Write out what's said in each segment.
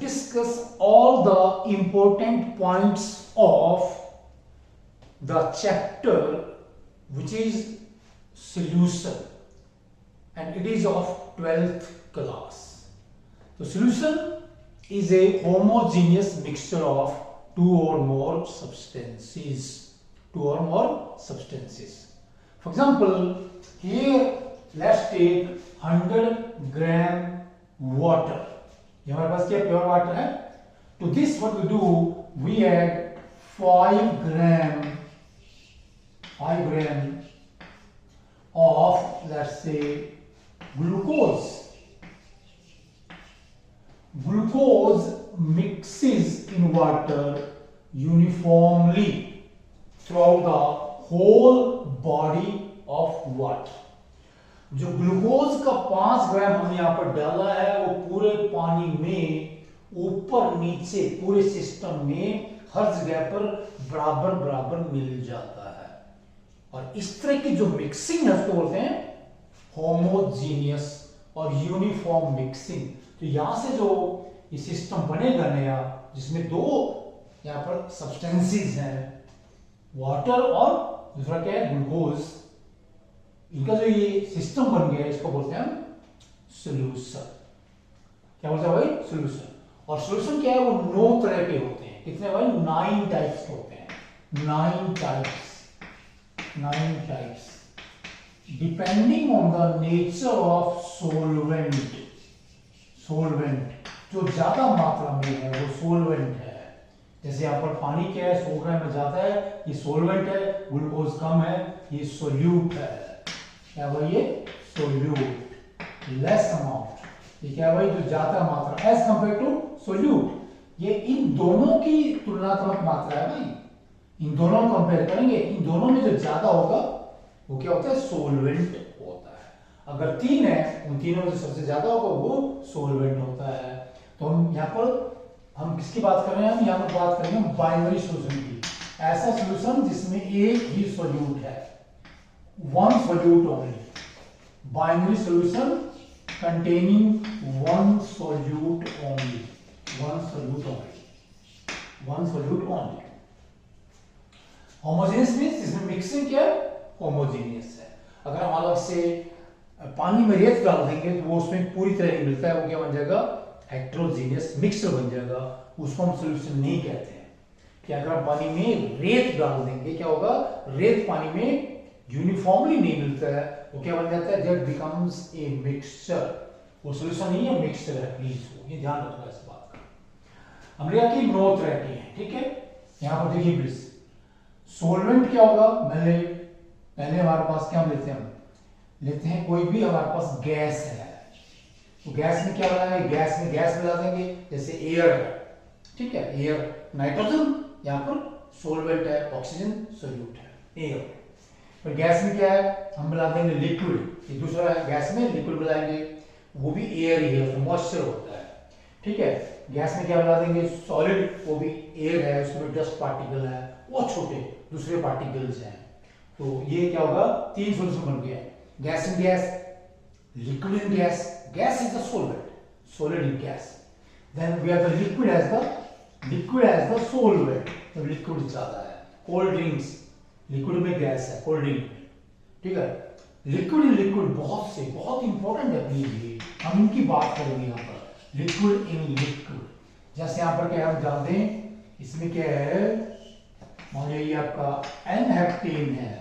discuss all the important points of the chapter which is solution, and it is of 12th class. So solution is a homogeneous mixture of two or more substances. For example, here let's take 100 gram water. ये हमारे पास क्या pure water है. To this what we do, we add 5 gram of, let's say, glucose. Glucose mixes in water uniformly throughout the whole body of water. जो glucose का 5 ग्राम हमने यहाँ पर डाला है वो पूरे पानी में ऊपर नीचे पूरे सिस्टम में हर जगह पर बराबर बराबर मिल जाता है. और इस तरह की जो मिक्सिंग है उसको बोलते हैं होमोजीनियस और यूनिफॉर्म मिक्सिंग. तो यहां से जो ये सिस्टम बनेगा नया, जिसमें दो यहाँ पर सब्सटेंसेस हैं, वाटर और दूसरा क्या है, ग्लूकोज. इनका जो ये सिस्टम बन गया इसको बोलते हैं हम सॉल्यूशन. क्या बोलते हैं भाई, सॉल्यूशन. और सॉल्यूशन क्या है, वो 9 तरह के होते हैं. कितने भाई, 9 टाइप्स होते हैं. 9 types depending on the nature of solvent. जो ज्यादा मात्रा में है वो सोलवेंट है. जैसे यहाँ पर पानी क्या है, 100 ग्राम में जाता है, ये सोलवेंट है. ग्लूकोज कम है, ये सोल्यूट है. क्या भाई, ये सोल्यूट. लेस अमाउंट, ये क्या भाई, जो ज्यादा मात्रा एज कंपेयर टू सोल्यूट. ये इन दोनों की तुलनात्मक मात्रा है भाई. इन दोनों को कंपेयर करेंगे, इन दोनों में जो ज्यादा होगा वो क्या होता है, सोलवेंट होता है. अगर 3 है, उन तीनों में जो सबसे ज्यादा होगा वो सोलवेंट होता है. तो हम यहाँ पर हम किसकी बात कर रहे हैं, हम यहाँ पर बात करेंगे बाइनरी सॉल्यूशन की. ऐसा सॉल्यूशन जिसमें एक ही सोल्यूट है, one solute only. Binary solution containing one solute only. Homogeneous means इसमें मिक्सिंग क्या है, होमोजेनियस है. अगर हम अलग से पानी में रेत डाल देंगे तो वो उसमें पूरी तरह नहीं मिलता है, वो क्या बन जाएगा, हेट्रोजीनियस मिक्सचर बन जाएगा. उसको हम सॉल्यूशन नहीं कहते हैं. कि अगर हम पानी में रेत डाल देंगे क्या होगा, रेत पानी में यूनिफॉर्मली नहीं मिलता है, वो क्या बन जाता है, दैट बिकम्स ए मिक्सचर. वो सॉल्यूशन नहीं है, मिक्सचर है. प्लीज ये ध्यान रखना इस बात का. हमने कहा कि 9 तरह के हैं, ठीक है. यहां पर देखिए प्लीज, सोलवेंट क्या होगा, पहले हमारे पास क्या लेते हैं, हम लेते हैं कोई भी हमारे पास गैस है, तो गैस में क्या बनाएंगे, गैस में गैस मिला देंगे. जैसे एयर है, ठीक है, एयर नाइट्रोजन, यहाँ पर सोलवेंट है, ऑक्सीजन सोल्यूट है, एयर. और गैस में क्या है, हम मिला देंगे लिक्विड. ये दूसरा है, गैस में लिक्विड मिलाएंगे, वो भी एयर ही है, उसमें मॉइस्चर होता है, ठीक है. गैस में क्या मिला देंगे, सॉलिड, वो भी एयर है, उसमें डस्ट पार्टिकल है, वो छोटे दूसरे पार्टिकल्स हैं. तो ये क्या होगा, 3 सॉल्यूशन बन गया. Gas in gas, liquid in gas. Gas is the solvent, solid in gas. Then we have the liquid as the solvent. तो liquid ज्यादा है. Cold drinks, liquid में gas है, cold drink में, ठीक है. Liquid in liquid बहुत important है अपने लिए. हम इनकी बात करेंगे यहाँ पर. Liquid in liquid. जैसे यहाँ पर क्या हम जानते हैं, इसमें क्या है, मान लीजिए ये आपका N-हेप्टेन है,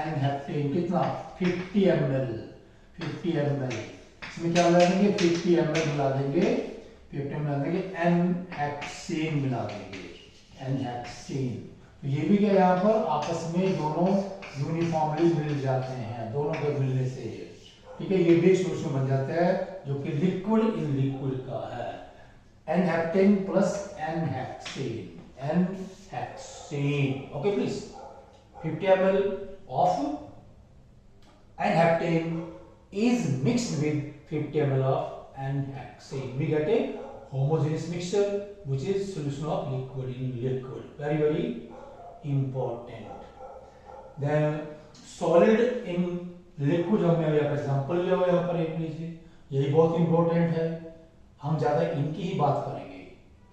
N-हेप्टेन कितना, 50 ml. इसमें क्या मिला देंगे, 50 ml मिला देंगे, N-हेक्सेन मिला देंगे, N-हेक्सेन. तो ये भी क्या, यहाँ पर आपस में दोनों यूनिफॉर्मली मिल जाते हैं, दोनों के मिलने से, ठीक है. ये भी सॉल्यूशन बन जाता है जो कि लिक्विड इन लिक्विड का है. N heptane plus n hexane. Okay please. 50 ml of N-heptane is mixed with 50 ml of N-hexane. We get a homogeneous mixture which is solution of liquid in liquid. Very important. Then solid in liquid, हमने यहाँ पर example लिया हुआ, यहाँ पर एक लीजिए, यही बहुत इंपॉर्टेंट है. हम ज्यादा इनकी ही बात करेंगे,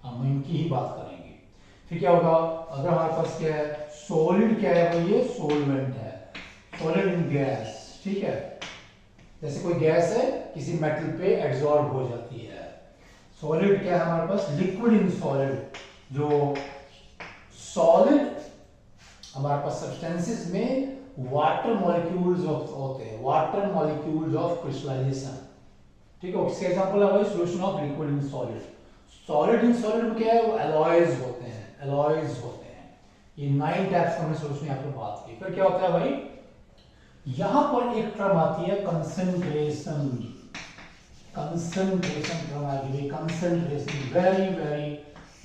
हम इनकी ही बात करेंगे। फिर क्या होगा, अगर हमारे पास क्या है, सॉलिड क्या है भाई, ये सॉल्वेंट है, सॉलिड इन गैस, ठीक है। जैसे कोई गैस है किसी मेटल पे एब्जॉर्ब हो जाती है। सॉलिड क्या है हमारे पास, लिक्विड इन सॉलिड। जो सॉलिड हमारे पास सब्सटेंसेस में वाटर मॉलिक्यूल्स होते हैं, वाटर मॉलिक्यूल्स ऑफ क्रिस्टलाइजेशन, ठीक है। इसका एग्जांपल है भाई solution of liquid in solid. Solid in solid में क्या है, वो एलॉयज होते हैं, एलॉयज होते हैं। ये 9 टाइप्स का हमने सॉल्यूशन यहाँ पे बात की। फिर क्या होता है भाई, यहां पर एक टर्म आती है कंसंट्रेशन, कंसंट्रेशन टर्म आती है, concentration, very very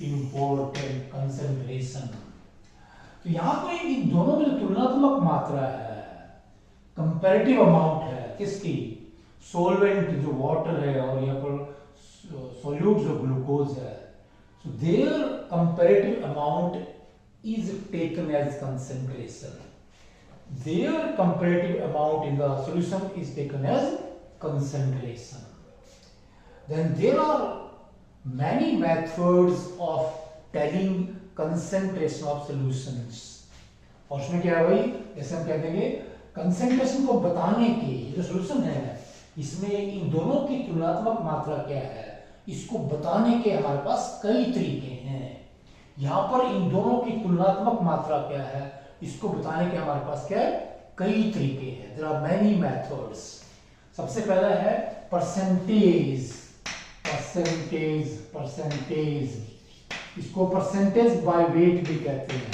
important, concentration. तो यहां पर इन दोनों में जो तुलनात्मक मात्रा है, कंपैरेटिव अमाउंट है किसकी, सॉल्वेंट जो वाटर है और यहाँ पर सॉल्यूट जो ग्लूकोज है, so their comparative amount is taken as concentration, their comparative amount in the solution is taken as concentration. Then there are many methods of telling concentration of solutions. और उसमें क्या है भाई, जैसे हम कह देंगे कंसेंट्रेशन को बताने के जो सॉल्यूशन है, इसमें इन दोनों की तुलनात्मक मात्रा क्या है, इसको बताने के हमारे पास कई तरीके हैं। यहां पर इन दोनों की तुलनात्मक मात्रा क्या है, इसको बताने के हमारे पास क्या है, कई तरीके हैं। There are many methods. सबसे पहला है परसेंटेज, परसेंटेज, परसेंटेज, इसको परसेंटेज बाय वेट भी कहते हैं,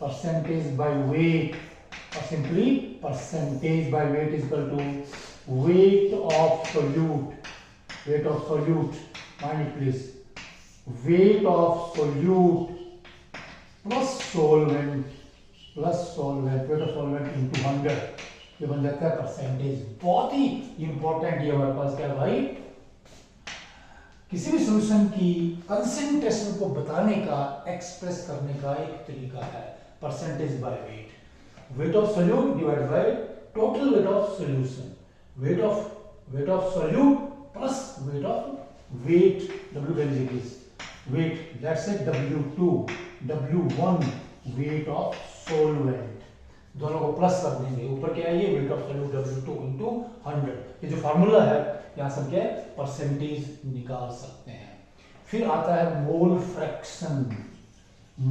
परसेंटेज बाय वेट, और simply percentage by weight is equal to weight of solute, weight of solute, mind it please, weight of solute plus solvent, plus solvent, weight of solvent into 100, ये बन जाता है percentage. बहुत ही important ये हमारे पास क्या है भाई, किसी भी सॉल्यूशन की कंसेंट्रेशन को बताने का, एक्सप्रेस करने का एक तरीका है percentage by wait, weight of solute divided by total weight of solution, weight of solute plus weight w value is weight, let's say w2, w1 weight of solvent, दोनों को प्लस कर देंगे, ऊपर क्या है ये weight of solute w2 into 100। ये जो फार्मूला है यहाँ से क्या है, परसेंटेज निकाल सकते हैं। फिर आता है mole fraction,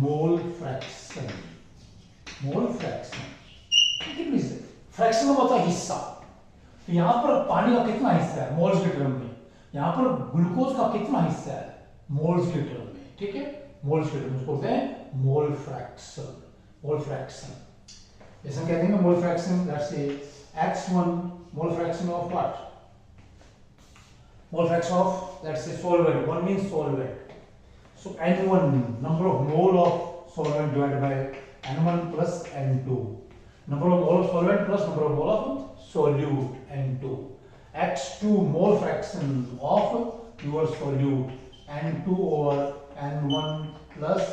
mole fraction, mole fraction, fraction का मतलब हिस्सा। तो यहां पर पानी का कितना हिस्सा है मोल्स के टर्म में, यहां पर ग्लूकोज का कितना हिस्सा है मोल्स के टर्म में, ठीक है, मोल्स के टर्म में बोलते हैं मोल फ्रैक्शन, मोल फ्रैक्शन। जैसे हम कहते हैं mole fraction, let's say x1 mole fraction of what, mole fraction of let's say solvent, 1 means solvent, so n1 number of mole of solvent divided by n1 plus n2, number of mole of solvent plus number of mole of solute, n2, x2 mole fraction of your solute, n2 over n1 plus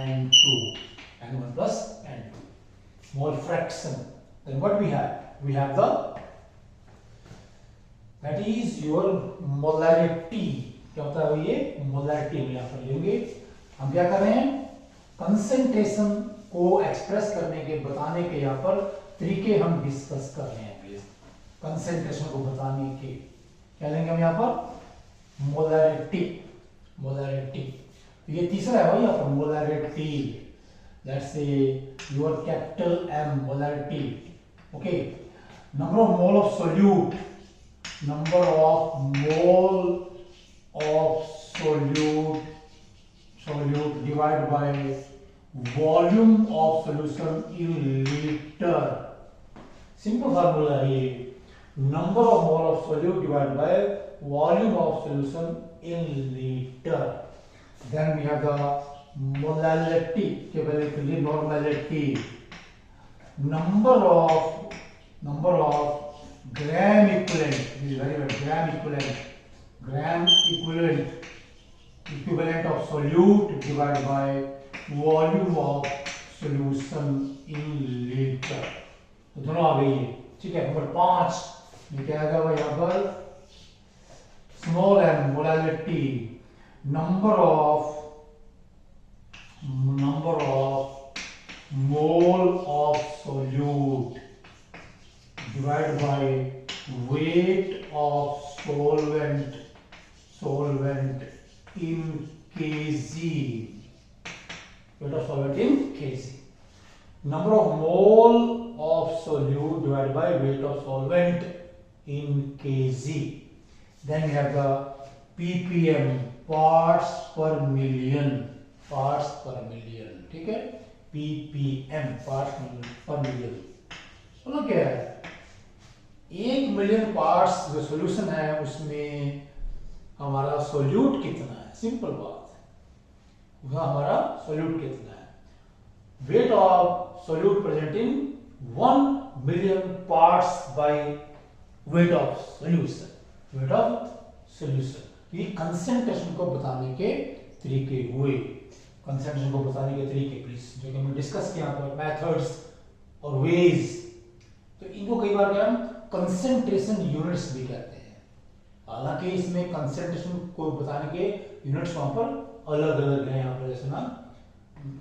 n2, n1 plus n2, mole fraction. Then what we have, we have the, that is your molarity। क्या होता है ये molarity, हम यहाँ पर लेंगे। हम क्या कर रहे हैं, कंसेंट्रेशन को एक्सप्रेस करने के, बताने के यहाँ पर तरीके हम डिस्कस कर रहे हैं। प्लीज कंसेंट्रेशन को बताने के क्या लेंगे हम यहाँ पर, मोलैरिटी, मोलैरिटी। ये तीसरा है भाई यहाँ पर molarity, let's say your capital M molarity, okay. Number of mole of solute, number of mole of solute, solute divide by volume of solution in liter, simple formula है ये, number of mole of solute divided by volume of solution in liter। Then we have the molality, के पहले के लिए normality, number of gram equivalent, this is very well, gram equivalent, gram equivalent of solute divided by volume of solution in litre. तो दोनों आ गई है, ठीक है। नंबर 5 ये क्या आएगा भाई यहाँ पर, small m molality, number of mole of solute divided by weight of solvent in kg. Weight of solvent in kg. Number of mole of solute divided by weight of solvent in kg. Then we have the ppm, parts per million, ठीक है, ppm, parts पर million. बोलो क्या है, 1 million parts जो solution है उसमें हमारा सोल्यूट कितना है, सिंपल बात है, वह हमारा सोल्यूट कितना है। Weight of solute present in 1 million parts by weight of solution. ये कंसंट्रेशन को बताने के तरीके हुए, कंसंट्रेशन को बताने के तरीके प्लीज, जो कि हमने डिस्कस किया पर मेथड्स और वेज। तो इनको कई बार क्या हम कंसंट्रेशन यूनिट्स भी कहते हैं। हालांकि इसमें कंसंट्रेशन को बताने के यूनिट्स वहां पर अलग अलग हैं। यहाँ पर जैसे ना,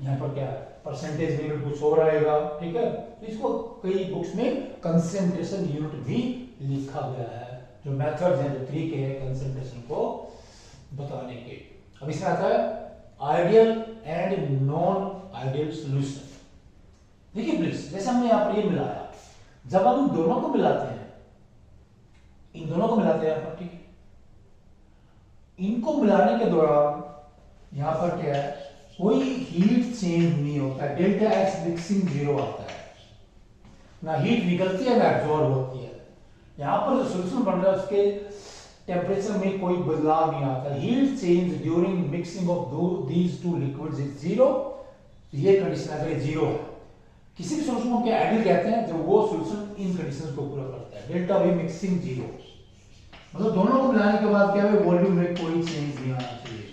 यहाँ पर क्या परसेंटेज यूनिट कुछ और आएगा, ठीक है। तो इसको कई बुक्स में कंसंट्रेशन यूनिट भी लिखा गया है, जो मेथड्स हैं, जो तरीके हैं कंसंट्रेशन को बताने के। अब इसमें आता है ideal and non ideal solution. देखिए प्लीज, जैसे हमने यहाँ पर ये मिलाया, जब हम दोनों को मिलाते हैं, इन दोनों को मिलाते हैं यहाँ पर, ठीक है, इनको मिलाने के दौरान यहाँ पर क्या है, कोई हीट चेंज नहीं होता है, डेल्टा एच मिक्सिंग 0 आता है, ना हीट निकलती है ना एब्जॉर्ब होती है। यहाँ पर जो सॉल्यूशन बन रहा है उसके टेम्परेचर में कोई बदलाव नहीं आता। Heat change during mixing of these two liquids is 0। ये कंडीशन अगर 0 है, किसी भी सॉल्यूशन को क्या आइडियल कहते हैं, जब वो सॉल्यूशन इन कंडीशंस को पूरा करता है। डेल्टा वी मिक्सिंग 0 मतलब दोनों को मिलाने के बाद क्या है, वॉल्यूम में कोई चेंज नहीं आना चाहिए।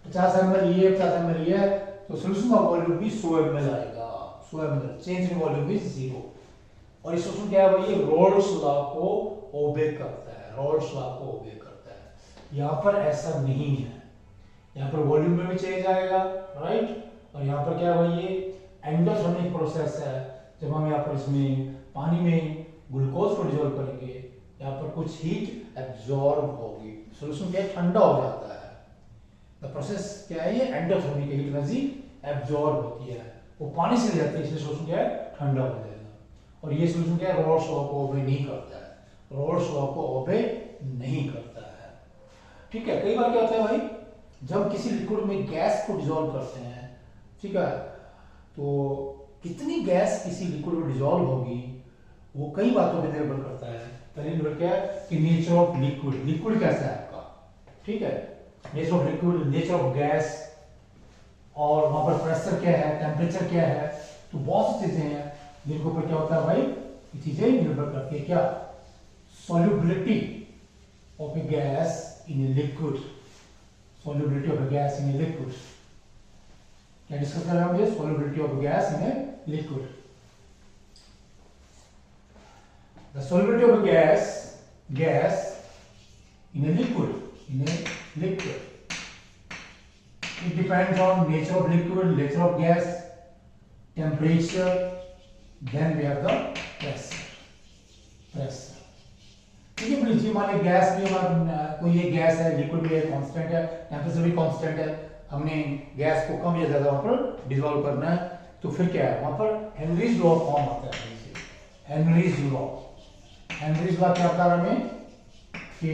50 ml ये 50 ml ये, तो सॉल्यूशन का वॉल्यूम भी 100 ml आएगा, 100 ml, चेंज इन वॉल्यूम भी 0। और इस सॉल्यूशन क्या है भाई, रोल्स लॉ को ओबे करता है, रोल्स लॉ को ओबे करता है। यहाँ पर ऐसा नहीं है, यहाँ पर वॉल्यूम में भी चेंज आएगा, राइट। और यहाँ पर क्या है भाई, ये एंडोथर्मिक प्रोसेस है। जब हम यहाँ पर इसमें पानी में ग्लूकोज को डिसॉल्व करेंगे, यहाँ पर कुछ हीट एब्जॉर्ब होगी, सॉल्यूशन क्या ठंडा हो जाता है। द प्रोसेस क्या है, ये एंडोथर्मिक, हीट एनर्जी एब्जॉर्ब होती है, वो पानी से ले जाती है, इसलिए सॉल्यूशन क्या है, ठंडा हो जाएगा। और ये सॉल्यूशन क्या है, रोल्स लॉ को ओबे नहीं करता है, रोल्स लॉ को ओबे नहीं करता है, ठीक है। कई बार क्या होता है भाई, जब किसी लिक्विड में गैस को डिसॉल्व करते हैं, ठीक है, तो कितनी गैस किसी लिक्विड में डिसॉल्व होगी वो कई बातों पर निर्भर करता है। पहले निर्भर क्या है कि नेचर ऑफ लिक्विड, लिक्विड कैसा है आपका, ठीक है, nature of liquid, nature of gas, और वहां पर प्रेशर क्या है, टेम्परेचर क्या है, तो बहुत सी चीजें हैं जिनको पर क्या होता है भाई, ये चीजें निर्भर करती है क्या, solubility of a gas in a liquid, solubility of a gas in a liquid। क्या डिस्कस कर रहे हैं हम, ये solubility of a gas in a liquid। The solubility of a gas in a liquid, it depends on nature of liquid, nature of gas, temperature, then we have the pressure। ठीक है please, मान लीजिए gas भी हमारा, कोई ये gas है, liquid भी है, कांस्टेंट है, टेम्परेचर भी कांस्टेंट है, हमने गैस को कम या ज्यादा वहां पर डिसॉल्व करना है, तो फिर क्या है, वहां पर हेनरीज लॉ फॉर्म होता है। हेनरीज लॉ क्या होता है हमें, कि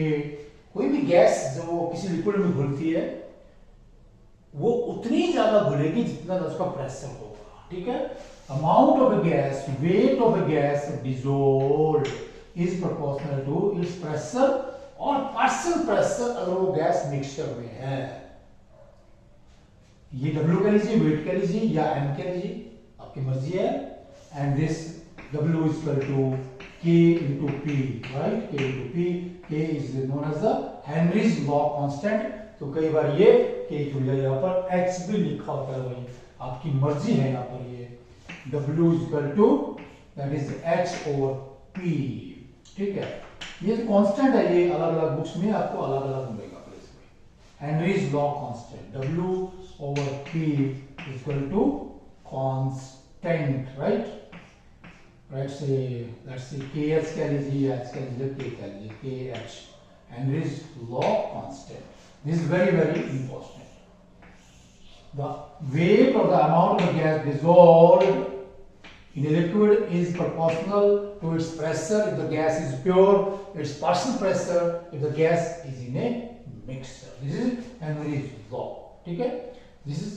कोई भी गैस जो किसी लिक्विड में घुलती है वो उतनी ज्यादा घुलेगी जितना उसका प्रेशर होगा, ठीक है। Amount of a gas, weight of a gas dissolved is proportional to its pressure और पार्शियल प्रेशर अगर वो गैस मिक्सचर में है। ये W कह लीजिए, वेट कह लीजिए, या M कह लीजिए, आपकी मर्जी है। And this W is equal to K into P, right? K into P, K is known as the Henry's law constant। तो कई बार ये K की बजाय यहाँ पर H भी लिखा होता है, वही आपकी मर्जी है। यहाँ पर ये W is equal to that is H over P, ठीक है। ये कांस्टेंट है, ये अलग अलग बुक्स में आपको अलग अलग मिलेगा। Henry's law constant, W over P is equal to constant, right? Let's say KH कह लीजिए, H कह लीजिए, K कह लीजिए, KH, Henry's law constant. This is very important. The weight or the amount of the gas dissolved in a liquid is proportional to its pressure. If the gas is pure, its partial pressure. If the gas is in a mixture. This is Henry's law. ठीक है? This is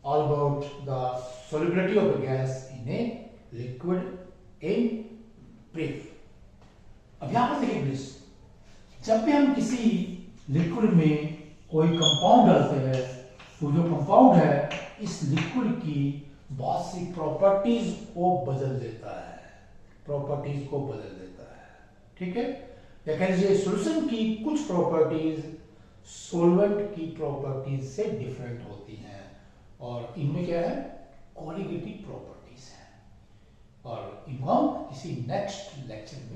all about the solubility of the gas in a liquid in brief. अब यहाँ पर देखिए please, जब भी हम किसी लिक्विड में कोई कंपाउंड डालते हैं तो जो कंपाउंड है इस लिक्विड की बहुत सी प्रॉपर्टीज को बदल देता है, ठीक है? या कह लीजिए सॉल्यूशन की कुछ प्रॉपर्टीज सॉल्वेंट की प्रॉपर्टीज से डिफरेंट होती हैं और इनमें क्या है, कोलिगेटिव प्रॉपर्टीज हैं और इनको हम किसी नेक्स्ट लेक्चर में